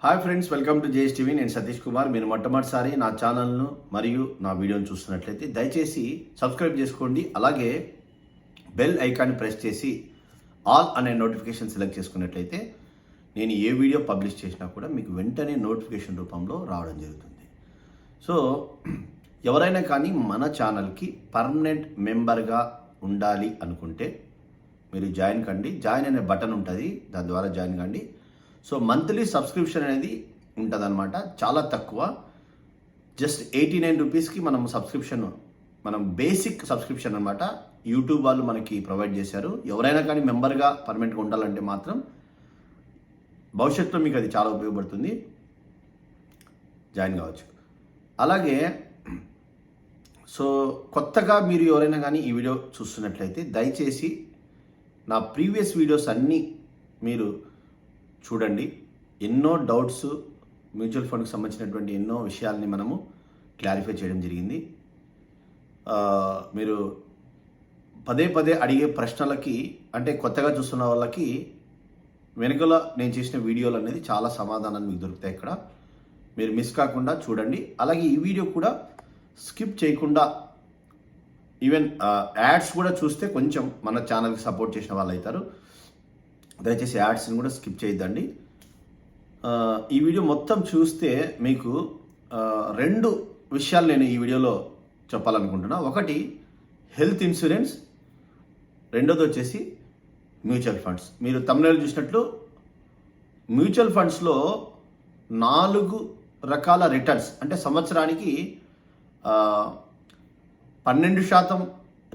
Hi friends, welcome to JS TV. నేను సతీష్ కుమార్. మీరు మొట్టమొదటిసారి నా ఛానల్ను మరియు నా వీడియోని చూస్తున్నట్లయితే దయచేసి సబ్స్క్రైబ్ చేసుకోండి. అలాగే బెల్ ఐకాన్ ప్రెస్ చేసి ఆల్ అనే నోటిఫికేషన్ సెలెక్ట్ చేసుకున్నట్లయితే నేను ఏ వీడియో పబ్లిష్ చేసినా కూడా మీకు వెంటనే నోటిఫికేషన్ రూపంలో రావడం జరుగుతుంది. సో ఎవరైనా కానీ మన ఛానల్కి పర్మనెంట్ మెంబర్గా ఉండాలి అనుకుంటే మీరు జాయిన్ కండి. జాయిన్ అనే బటన్ ఉంటుంది, దాని ద్వారా జాయిన్ కండి. సో మంత్లీ సబ్స్క్రిప్షన్ అనేది ఉంటుందన్నమాట. చాలా తక్కువ, జస్ట్ 89 రూపీస్కి మనం సబ్స్క్రిప్షన్, మనం బేసిక్ సబ్స్క్రిప్షన్ అనమాట. యూట్యూబ్ వాళ్ళు మనకి ప్రొవైడ్ చేశారు. ఎవరైనా కానీ మెంబర్గా పర్మనెంట్గా ఉండాలంటే మాత్రం భవిష్యత్తులో మీకు అది చాలా ఉపయోగపడుతుంది, జాయిన్ కావచ్చు. అలాగే సో కొత్తగా మీరు ఎవరైనా కానీ ఈ వీడియో చూస్తున్నట్లయితే దయచేసి నా ప్రీవియస్ వీడియోస్ అన్నీ మీరు చూడండి. ఎన్నో డౌట్స్, మ్యూచువల్ ఫండ్కి సంబంధించినటువంటి ఎన్నో విషయాల్ని మనము క్లారిఫై చేయడం జరిగింది. మీరు పదే పదే అడిగే ప్రశ్నలకి, అంటే కొత్తగా చూస్తున్న వాళ్ళకి వెనుకల నేను చేసిన వీడియోలు అనేది చాలా సమాధానాలు మీకు దొరుకుతాయి ఇక్కడ. మీరు మిస్ కాకుండా చూడండి. అలాగే ఈ వీడియో కూడా స్కిప్ చేయకుండా, ఈవెన్ యాడ్స్ కూడా చూస్తే కొంచెం మన ఛానల్కి సపోర్ట్ చేసిన వాళ్ళు అవుతారు. దయచేసి యాడ్స్ని కూడా స్కిప్ చేయొద్దండి. ఈ వీడియో మొత్తం చూస్తే మీకు రెండు విషయాలు నేను ఈ వీడియోలో చెప్పాలనుకుంటున్నా. ఒకటి హెల్త్ ఇన్సూరెన్స్, రెండోది వచ్చేసి మ్యూచువల్ ఫండ్స్. మీరు తమిళనాడు చూసినట్లు మ్యూచువల్ ఫండ్స్లో 4 రకాల రిటర్న్స్, అంటే సంవత్సరానికి 12%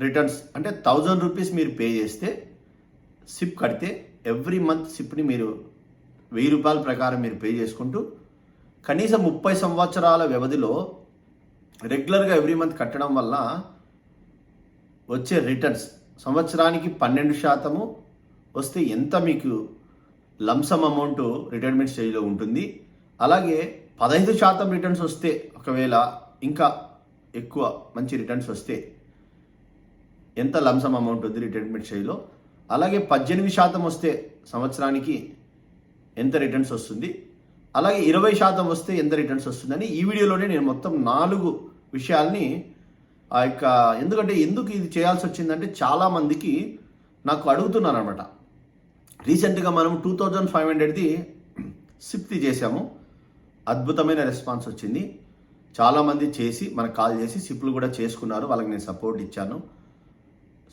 రిటర్న్స్, అంటే 1000 రూపీస్ మీరు పే చేస్తే సిప్ కడితే ఎవ్రీ మంత్ సిప్ని మీరు 1000 రూపాయల ప్రకారం మీరు పే చేసుకుంటూ కనీసం 30 సంవత్సరాల వ్యవధిలో రెగ్యులర్గా ఎవ్రీ మంత్ కట్టడం వల్ల వచ్చే రిటర్న్స్ సంవత్సరానికి 12% వస్తే ఎంత మీకు లంసమ్ అమౌంట్ రిటైర్మెంట్ స్టేజ్లో ఉంటుంది. అలాగే 15% రిటర్న్స్ వస్తే, ఒకవేళ ఇంకా ఎక్కువ మంచి రిటర్న్స్ వస్తే ఎంత లంసమ్ అమౌంట్ ఉంది రిటైర్మెంట్ స్టేజ్లో. అలాగే 18% వస్తే సంవత్సరానికి ఎంత రిటర్న్స్ వస్తుంది, అలాగే 20% వస్తే ఎంత రిటర్న్స్ వస్తుందని ఈ వీడియోలోనే నేను మొత్తం 4 విషయాల్ని ఎందుకంటే ఎందుకు ఇది చేయాల్సి వచ్చిందంటే చాలామందికి నాకు అడుగుతున్నారు అనమాట. రీసెంట్గా మనం 2500ది సిప్ది చేశాము. అద్భుతమైన రెస్పాన్స్ వచ్చింది. చాలామంది చేసి మనకు కాల్ చేసి సిప్లు కూడా చేసుకున్నారు. వాళ్ళకి నేను సపోర్ట్ ఇచ్చాను,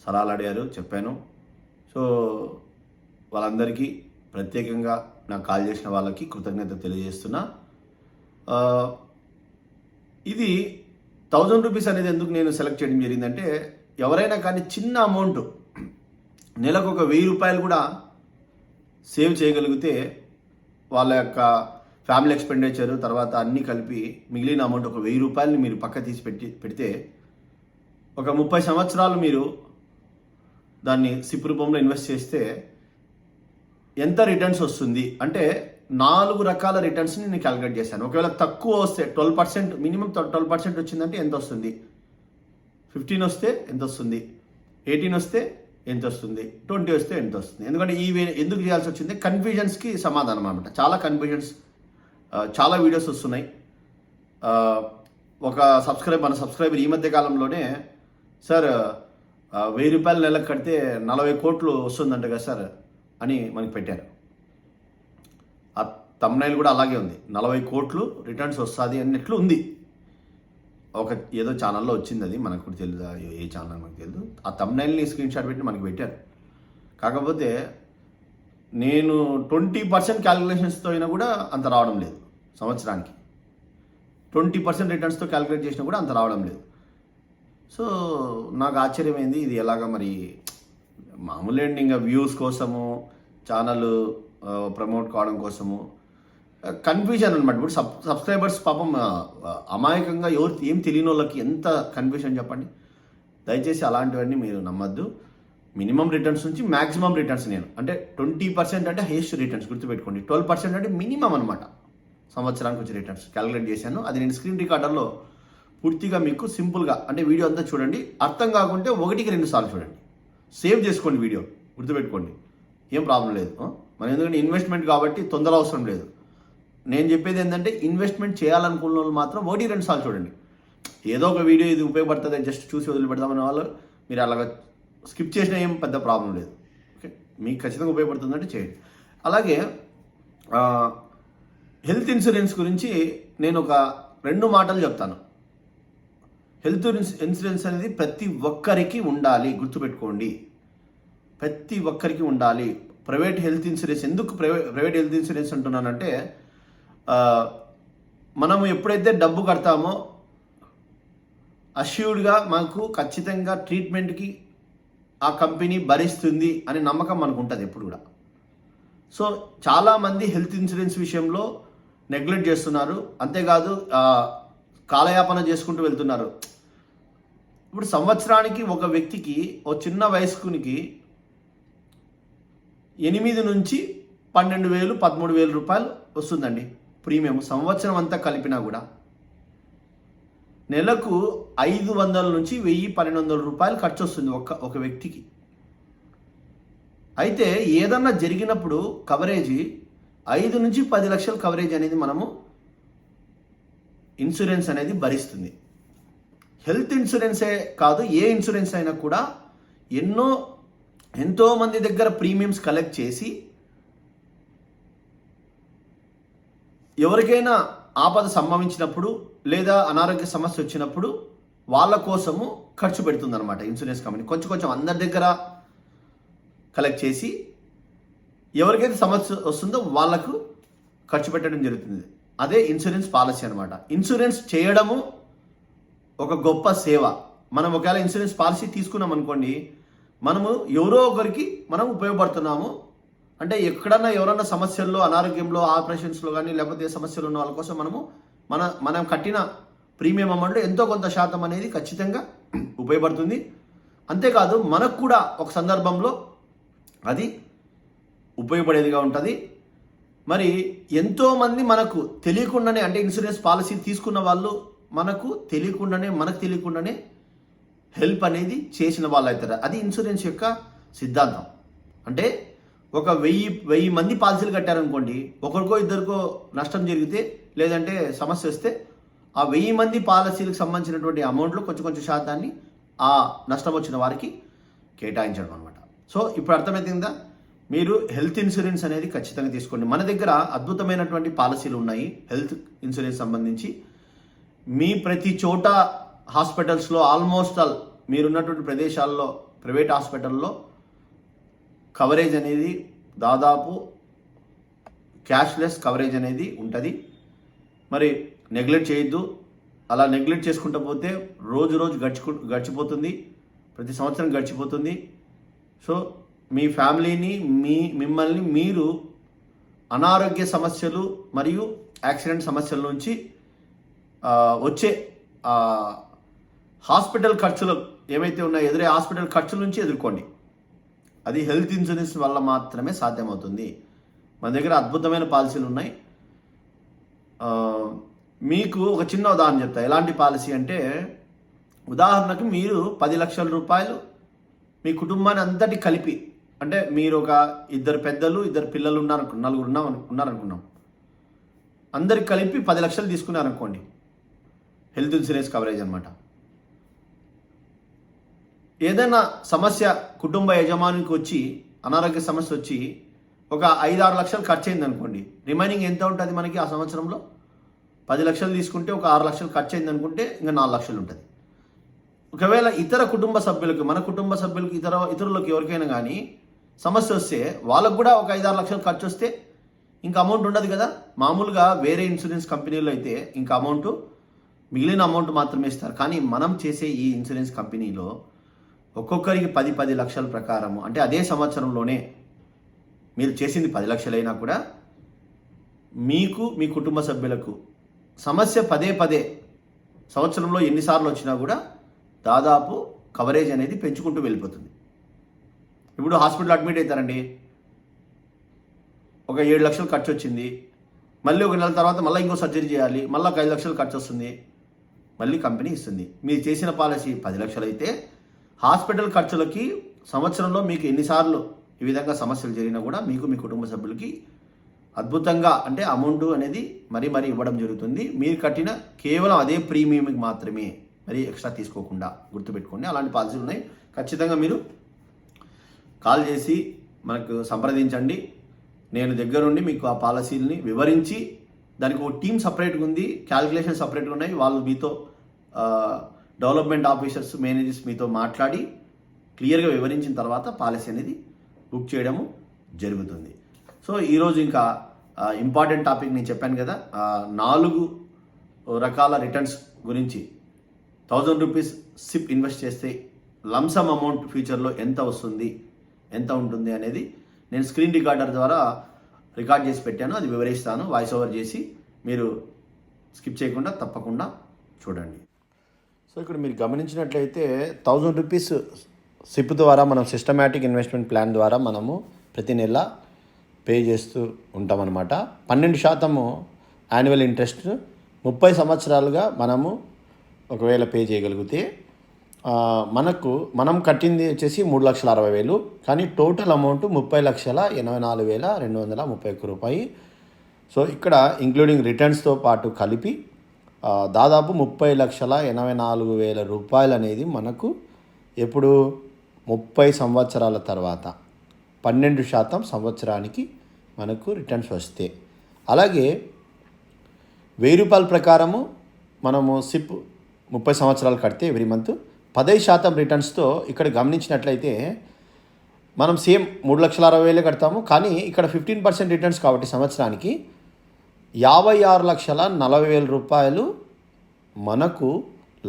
సలహాలు అడిగారు, చెప్పాను. సో వాళ్ళందరికీ ప్రత్యేకంగా నాకు కాల్ చేసిన వాళ్ళకి కృతజ్ఞత తెలియజేస్తున్నా. ఇది 1000 రూపీస్ అనేది ఎందుకు నేను సెలెక్ట్ చేయడం జరిగిందంటే, ఎవరైనా కానీ చిన్న అమౌంట్, నెలకు ఒక 1000 రూపాయలు కూడా సేవ్ చేయగలిగితే వాళ్ళ యొక్క ఫ్యామిలీ ఎక్స్పెండిచర్ తర్వాత అన్నీ కలిపి మిగిలిన అమౌంట్ ఒక 1000 రూపాయలని మీరు పక్క తీసి పెడితే ఒక 30 సంవత్సరాలు మీరు దాన్ని సిప్ రూపంలో ఇన్వెస్ట్ చేస్తే ఎంత రిటర్న్స్ వస్తుంది అంటే 4 రకాల రిటర్న్స్ని నేను క్యాలిక్యులేట్ చేశాను. ఒకవేళ తక్కువ వస్తే 12%, మినిమం 12% వచ్చిందంటే ఎంత వస్తుంది, 15 వస్తే ఎంత వస్తుంది, 18 వస్తే ఎంత వస్తుంది, 20 వస్తే ఎంత వస్తుంది. ఎందుకంటే ఎందుకు చేయాల్సి వచ్చింది, కన్ఫ్యూజన్స్కి సమాధానం అనమాట. చాలా కన్ఫ్యూజన్స్, చాలా వీడియోస్ వస్తున్నాయి. మన సబ్స్క్రైబర్ ఈ మధ్య కాలంలోనే, సార్ 1000 రూపాయలు నెలకు కడితే 40 కోట్లు వస్తుందంట కదా సార్ అని మనకి పెట్టారు. ఆ తమ్నైల్ కూడా అలాగే ఉంది, 40 కోట్లు రిటర్న్స్ వస్తుంది అన్నట్లు ఉంది. ఏదో ఛానల్లో వచ్చింది, అది మనకు కూడా తెలియదు, ఏ ఛానల్ మనకు తెలియదు. ఆ తమ్నైల్ని స్క్రీన్ షాట్ పెట్టి మనకి పెట్టారు. కాకపోతే నేను 20% క్యాలిక్యులేషన్స్తో అయినా కూడా అంత రావడం లేదు. సంవత్సరానికి 20% రిటర్న్స్తో క్యాలిక్యులేట్ చేసినా కూడా అంత రావడం లేదు. సో నాకు ఆశ్చర్యమైంది, ఇది ఎలాగా మరి. మామూలు ఇంకా వ్యూస్ కోసము, ఛానల్ ప్రమోట్ కావడం కోసము కన్ఫ్యూజన్ అనమాట. ఇప్పుడు సబ్స్క్రైబర్స్ పాపం అమాయకంగా ఏం తెలియని వాళ్ళకి ఎంత కన్ఫ్యూజన్ చెప్పండి. దయచేసి అలాంటివన్నీ మీరు నమ్మద్దు. మినిమం రిటర్న్స్ నుంచి మ్యాక్సిమం రిటర్న్స్, నేను అంటే 20% అంటే హైయెస్ట్ రిటర్న్స్ గుర్తుపెట్టుకోండి. 12% అంటే మినిమం అనమాట సంవత్సరానికి వచ్చే రిటర్న్స్ క్యాలిక్యులేట్ చేశాను. అది నేను స్క్రీన్ రికార్డర్లో పూర్తిగా మీకు సింపుల్గా, అంటే వీడియో అంతా చూడండి. అర్థం కాకుంటే 1-2 సార్లు చూడండి. సేవ్ చేసుకోండి వీడియో, గుర్తుపెట్టుకోండి, ఏం ప్రాబ్లం లేదు. మనం ఎందుకంటే ఇన్వెస్ట్మెంట్ కాబట్టి తొందర అవసరం లేదు. నేను చెప్పేది ఏంటంటే ఇన్వెస్ట్మెంట్ చేయాలనుకున్న వాళ్ళు మాత్రం 1-2 సార్లు చూడండి. ఏదో ఒక వీడియో ఇది ఉపయోగపడుతుంది జస్ట్ చూసి వదిలిపెడదామనే వాళ్ళు మీరు అలాగ స్కిప్ చేసినా ఏం పెద్ద ప్రాబ్లం లేదు. ఓకే, మీకు ఖచ్చితంగా ఉపయోగపడుతుందంటే చేయండి. అలాగే హెల్త్ ఇన్సూరెన్స్ గురించి నేను ఒక 2 మాటలు చెప్తాను. హెల్త్ ఇన్సూరెన్స్ అనేది ప్రతి ఒక్కరికి ఉండాలి, గుర్తుపెట్టుకోండి. ప్రతి ఒక్కరికి ఉండాలి. ప్రైవేట్ హెల్త్ ఇన్సూరెన్స్ ఎందుకు ప్రైవేట్ హెల్త్ ఇన్సూరెన్స్ అంటున్నానంటే, మనము ఎప్పుడైతే డబ్బు కడతామో అష్యూర్డ్గా మనకు ఖచ్చితంగా ట్రీట్మెంట్కి ఆ కంపెనీ భరిస్తుంది అనే నమ్మకం మనకు ఉంటుంది ఎప్పుడు కూడా. సో చాలామంది హెల్త్ ఇన్సూరెన్స్ విషయంలో నెగ్లెక్ట్ చేస్తున్నారు. అంతేకాదు కాలయాపన చేసుకుంటూ వెళ్తున్నారు. ఇప్పుడు సంవత్సరానికి ఒక వ్యక్తికి ఓ చిన్న వయస్కునికి 8 నుంచి 12,000 13,000 రూపాయలు వస్తుందండి ప్రీమియం. సంవత్సరం అంతా కలిపినా కూడా నెలకు 500 నుంచి 1,000-1,200 రూపాయలు ఖర్చు వస్తుంది ఒక వ్యక్తికి. అయితే ఏదన్నా జరిగినప్పుడు కవరేజీ 5 నుంచి 10 లక్షల కవరేజ్ అనేది మనము ఇన్సూరెన్స్ అనేది భరిస్తుంది. హెల్త్ ఇన్సూరెన్సే కాదు, ఏ ఇన్సూరెన్స్ అయినా కూడా ఎంతో మంది దగ్గర ప్రీమియమ్స్ కలెక్ట్ చేసి ఎవరికైనా ఆపద సంభవించినప్పుడు లేదా అనారోగ్య సమస్య వచ్చినప్పుడు వాళ్ళ కోసము ఖర్చు పెడుతుందన్నమాట ఇన్సూరెన్స్ కంపెనీ. కొంచెం అందరి దగ్గర కలెక్ట్ చేసి ఎవరికైతే సమస్య వస్తుందో వాళ్ళకు ఖర్చు పెట్టడం జరుగుతుంది. అదే ఇన్సూరెన్స్ పాలసీ అనమాట. ఇన్సూరెన్స్ చేయడము ఒక గొప్ప సేవ. మనం ఒకవేళ ఇన్సూరెన్స్ పాలసీ తీసుకున్నాం అనుకోండి, మనము ఎవరో ఒకరికి మనం ఉపయోగపడుతున్నాము. అంటే ఎక్కడన్నా ఎవరన్నా సమస్యల్లో, అనారోగ్యంలో, ఆపరేషన్స్లో కానీ లేకపోతే సమస్యలు ఉన్న వాళ్ళ కోసం మనం కట్టిన ప్రీమియం అమౌంట్లో ఎంతో కొంత శాతం అనేది ఖచ్చితంగా ఉపయోగపడుతుంది. అంతేకాదు మనకు కూడా ఒక సందర్భంలో అది ఉపయోగపడేదిగా ఉంటుంది. మరి ఎంతోమంది మనకు తెలియకుండానే, అంటే ఇన్సూరెన్స్ పాలసీ తీసుకున్న వాళ్ళు మనకు తెలియకుండానే హెల్ప్ అనేది చేసిన వాళ్ళు అవుతారు. అది ఇన్సూరెన్స్ యొక్క సిద్ధాంతం. అంటే ఒక 1000 మంది పాలసీలు కట్టారనుకోండి, ఒకరికో ఇద్దరికో నష్టం జరిగితే లేదంటే సమస్య వస్తే ఆ 1000 మంది పాలసీలకు సంబంధించినటువంటి అమౌంట్లో కొంచెం శాతాన్ని ఆ నష్టం వచ్చిన వారికి కేటాయించడం అనమాట. సో ఇప్పుడు అర్థమవుతుందా? మీరు హెల్త్ ఇన్సూరెన్స్ అనేది ఖచ్చితంగా తీసుకోండి. మన దగ్గర అద్భుతమైనటువంటి పాలసీలు ఉన్నాయి హెల్త్ ఇన్సూరెన్స్ సంబంధించి. మీ ప్రతి చోట హాస్పిటల్స్లో ఆల్మోస్ట్ ఆల్ మీరున్నటువంటి ప్రదేశాల్లో ప్రైవేట్ హాస్పిటల్లో కవరేజ్ అనేది దాదాపు క్యాష్లెస్ కవరేజ్ అనేది ఉంటుంది. మరి నెగ్లెక్ట్ చేయొద్దు. అలా నెగ్లెక్ట్ చేసుకుంటూ పోతే రోజు గడిచిపోతుంది, ప్రతి సంవత్సరం గడిచిపోతుంది. సో మీ ఫ్యామిలీని మిమ్మల్ని మీరు అనారోగ్య సమస్యలు మరియు యాక్సిడెంట్ సమస్యల నుంచి వచ్చే హాస్పిటల్ ఖర్చులు ఏమైతే ఉన్నాయో ఎదురే హాస్పిటల్ ఖర్చుల నుంచి ఎదుర్కోండి. అది హెల్త్ ఇన్సూరెన్స్ వల్ల మాత్రమే సాధ్యమవుతుంది. మన దగ్గర అద్భుతమైన పాలసీలు ఉన్నాయి. మీకు ఒక చిన్న ఉదాహరణ చెప్తా. ఎలాంటి పాలసీ అంటే, ఉదాహరణకు మీరు 10 లక్షల రూపాయలు మీ కుటుంబాన్ని అంతటి కలిపి, అంటే మీరు ఒక 2 పెద్దలు 2 పిల్లలు నలుగురు ఉన్నారనుకున్నాం, అందరికి కలిపి 10 లక్షలు తీసుకున్నారనుకోండి, హెల్త్ ఇన్సూరెన్స్ కవరేజ్ అనమాట. ఏదైనా సమస్య కుటుంబ యజమానికి వచ్చి, అనారోగ్య సమస్య వచ్చి ఒక 5-6 లక్షలు ఖర్చు అయింది అనుకోండి, రిమైనింగ్ ఎంత ఉంటుంది మనకి ఆ సంవత్సరంలో? 10 లక్షలు తీసుకుంటే ఒక 6 లక్షలు ఖర్చు అయింది అనుకుంటే ఇంకా 4 లక్షలు ఉంటుంది. ఒకవేళ ఇతర కుటుంబ సభ్యులకు, మన కుటుంబ సభ్యులకు, ఇతరులకు ఎవరికైనా కానీ సమస్య వస్తే వాళ్ళకు కూడా ఒక 5-6 లక్షలు ఖర్చు వస్తే ఇంకా అమౌంట్ ఉండదు కదా. మామూలుగా వేరే ఇన్సూరెన్స్ కంపెనీలో అయితే ఇంకా మిగిలిన అమౌంట్ మాత్రమే ఇస్తారు. కానీ మనం చేసే ఈ ఇన్సూరెన్స్ కంపెనీలో ఒక్కొక్కరికి 10 లక్షల ప్రకారము, అంటే అదే సంవత్సరంలోనే మీరు చేసింది 10 లక్షలైనా కూడా మీకు, మీ కుటుంబ సభ్యులకు సమస్య పదే సంవత్సరంలో ఎన్నిసార్లు వచ్చినా కూడా దాదాపు కవరేజ్ అనేది పెంచుకుంటూ వెళ్ళిపోతుంది. ఇప్పుడు హాస్పిటల్ అడ్మిట్ అవుతారండి, ఒక 7 లక్షలు ఖర్చు వచ్చింది, మళ్ళీ ఒక నెల తర్వాత మళ్ళీ ఇంకో సర్జరీ చేయాలి, మళ్ళీ ఒక 5 లక్షలు ఖర్చు వస్తుంది, మళ్ళీ కంపెనీ ఇస్తుంది. మీరు చేసిన పాలసీ 10 లక్షలు అయితే హాస్పిటల్ ఖర్చులకి సంవత్సరంలో మీకు ఎన్నిసార్లు ఈ విధంగా సమస్యలు జరిగినా కూడా మీకు, మీ కుటుంబ సభ్యులకి అద్భుతంగా అంటే అమౌంట్ అనేది మరీ ఇవ్వడం జరుగుతుంది. మీరు కట్టిన కేవలం అదే ప్రీమియంకి మాత్రమే, మరి ఎక్స్ట్రా తీసుకోకుండా. గుర్తుపెట్టుకోండి, అలాంటి పాలసీలు ఉన్నాయి. ఖచ్చితంగా మీరు కాల్ చేసి మనకు సంప్రదించండి. నేను దగ్గరుండి మీకు ఆ పాలసీలని వివరించి, దానికి ఒక టీం సపరేట్గా ఉంది, క్యాలిక్యులేషన్ సపరేట్గా ఉన్నాయి. వాళ్ళు మీతో డెవలప్మెంట్ ఆఫీసర్స్, మేనేజర్స్ మీతో మాట్లాడి క్లియర్గా వివరించిన తర్వాత పాలసీ అనేది బుక్ చేయడము జరుగుతుంది. సో ఈరోజు ఇంకా ఇంపార్టెంట్ టాపిక్ నేను చెప్పాను కదా, 4 రకాల రిటర్న్స్ గురించి. 1000 రూపీస్ సిప్ ఇన్వెస్ట్ చేస్తే లంసమ్ అమౌంట్ ఫ్యూచర్లో ఎంత వస్తుంది, ఎంత ఉంటుంది అనేది నేను స్క్రీన్ రికార్డర్ ద్వారా రికార్డ్ చేసి పెట్టాను. అది వివరిస్తాను వాయిస్ ఓవర్ చేసి. మీరు స్కిప్ చేయకుండా తప్పకుండా చూడండి. సో ఇక్కడ మీరు గమనించినట్లయితే 1000 రూపీస్ సిప్ ద్వారా మనం సిస్టమాటిక్ ఇన్వెస్ట్మెంట్ ప్లాన్ ద్వారా మనము ప్రతి నెల పే చేస్తూ ఉంటామన్నమాట. 12% యాన్యువల్ ఇంట్రెస్ట్ 30 సంవత్సరాలుగా మనము ఒకవేళ పే చేయగలిగితే మనం కట్టింది వచ్చేసి 3,60,000, కానీ టోటల్ అమౌంట్ 30,84,231 రూపాయి. సో ఇక్కడ ఇంక్లూడింగ్ రిటర్న్స్తో పాటు కలిపి దాదాపు 30,84,000 రూపాయలు అనేది మనకు ఎప్పుడు 30 సంవత్సరాల తర్వాత 12% సంవత్సరానికి మనకు రిటర్న్స్ వస్తే. అలాగే 1000 రూపాయల ప్రకారము మనము సిప్ 30 సంవత్సరాలు కడితే ఎవ్రీ మంత్ 15% రిటర్న్స్తో ఇక్కడ గమనించినట్లయితే మనం సేమ్ 3,60,000 కడతాము, కానీ ఇక్కడ 15% రిటర్న్స్ కాబట్టి సంవత్సరానికి 56,40,000 రూపాయలు మనకు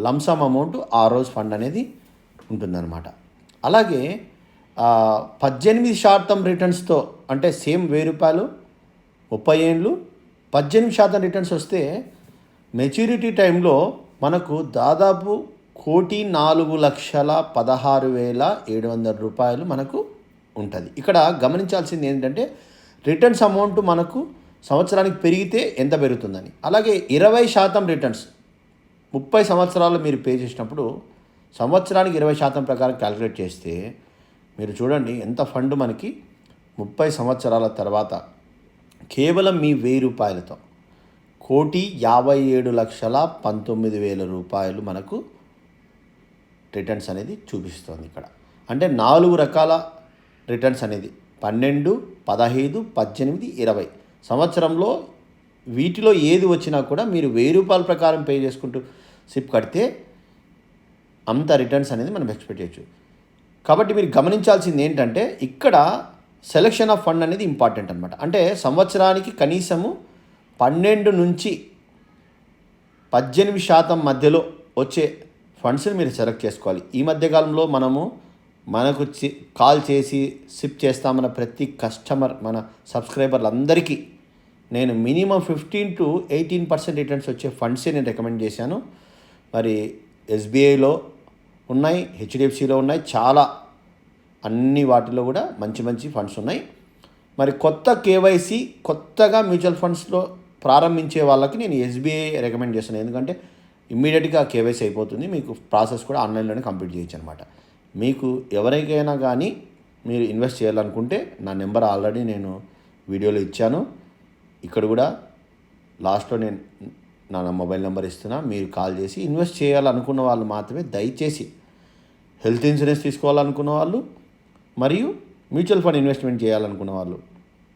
లంసమ్ అమౌంట్ ఆ రోజు ఫండ్ అనేది ఉంటుందన్నమాట. అలాగే 18% రిటర్న్స్తో అంటే సేమ్ 1000 రూపాయలు 30 ఏళ్ళు 18% రిటర్న్స్ వస్తే మెచ్యూరిటీ టైంలో మనకు దాదాపు 1,04,16,700 రూపాయలు మనకు ఉంటుంది. ఇక్కడ గమనించాల్సింది ఏంటంటే రిటర్న్స్ అమౌంట్ మనకు సంవత్సరానికి పెరిగితే ఎంత పెరుగుతుందని. అలాగే 20% రిటర్న్స్ 30 సంవత్సరాలు మీరు పే చేసినప్పుడు సంవత్సరానికి 20% ప్రకారం క్యాలిక్యులేట్ చేస్తే మీరు చూడండి ఎంత ఫండ్ మనకి 30 సంవత్సరాల తర్వాత కేవలం మీ 1000 రూపాయలతో 1,57,19,000 రూపాయలు మనకు రిటర్న్స్ అనేది చూపిస్తుంది ఇక్కడ. అంటే 4 రకాల రిటర్న్స్ అనేది 12, 15, 18, 20 సంవత్సరంలో వీటిలో ఏది వచ్చినా కూడా మీరు 1000 రూపాయల ప్రకారం పే చేసుకుంటూ సిప్ కడితే అంత రిటర్న్స్ అనేది మనం ఎక్స్పెక్ట్ చేయొచ్చు. కాబట్టి మీరు గమనించాల్సింది ఏంటంటే ఇక్కడ సెలెక్షన్ ఆఫ్ ఫండ్ అనేది ఇంపార్టెంట్ అనమాట. అంటే సంవత్సరానికి కనీసము 12 నుంచి 18% మధ్యలో వచ్చే ఫండ్స్ని మీరు సెలెక్ట్ చేసుకోవాలి. ఈ మధ్యకాలంలో మనకు కాల్ చేసి సిప్ చేస్తామన్న ప్రతి కస్టమర్, మన సబ్స్క్రైబర్లందరికీ నేను మినిమం 15 to 18% రిటర్న్స్ వచ్చే ఫండ్సే నేను రికమెండ్ చేశాను. మరి ఎస్బీఐలో ఉన్నాయి, హెచ్డిఎఫ్సిలో ఉన్నాయి, చాలా అన్ని వాటిలో కూడా మంచి ఫండ్స్ ఉన్నాయి. మరి కొత్త కేవైసీ కొత్తగా మ్యూచువల్ ఫండ్స్లో ప్రారంభించే వాళ్ళకి నేను ఎస్బీఐ రికమెండ్ చేస్తాను. ఎందుకంటే ఇమ్మీడియట్గా కేవైసీ అయిపోతుంది, మీకు ప్రాసెస్ కూడా ఆన్లైన్లోనే కంప్లీట్ చేయొచ్చు అనమాట. మీకు ఎవరికైనా కానీ మీరు ఇన్వెస్ట్ చేయాలనుకుంటే నా నెంబర్ ఆల్రెడీ నేను వీడియోలో ఇచ్చాను. ఇక్కడ కూడా లాస్ట్లో నేను నా మొబైల్ నెంబర్ ఇస్తున్నా. మీరు కాల్ చేసి ఇన్వెస్ట్ చేయాలనుకున్న వాళ్ళు మాత్రమే, దయచేసి హెల్త్ ఇన్సూరెన్స్ తీసుకోవాలనుకున్న వాళ్ళు మరియు మ్యూచువల్ ఫండ్ ఇన్వెస్ట్మెంట్ చేయాలనుకున్న వాళ్ళు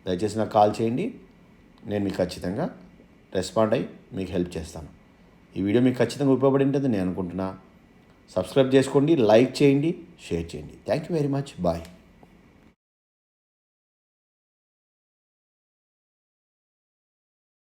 దయచేసి నాకు కాల్ చేయండి. నేను మీకు ఖచ్చితంగా రెస్పాండ్ అయ్యి మీకు హెల్ప్ చేస్తాను. ఈ వీడియో మీకు ఖచ్చితంగా ఉపయోగపడి ఉంటుంది నేను అనుకుంటున్నా. సబ్స్క్రైబ్ చేసుకోండి, లైక్ చేయండి, షేర్ చేయండి. Thank you very much. Bye.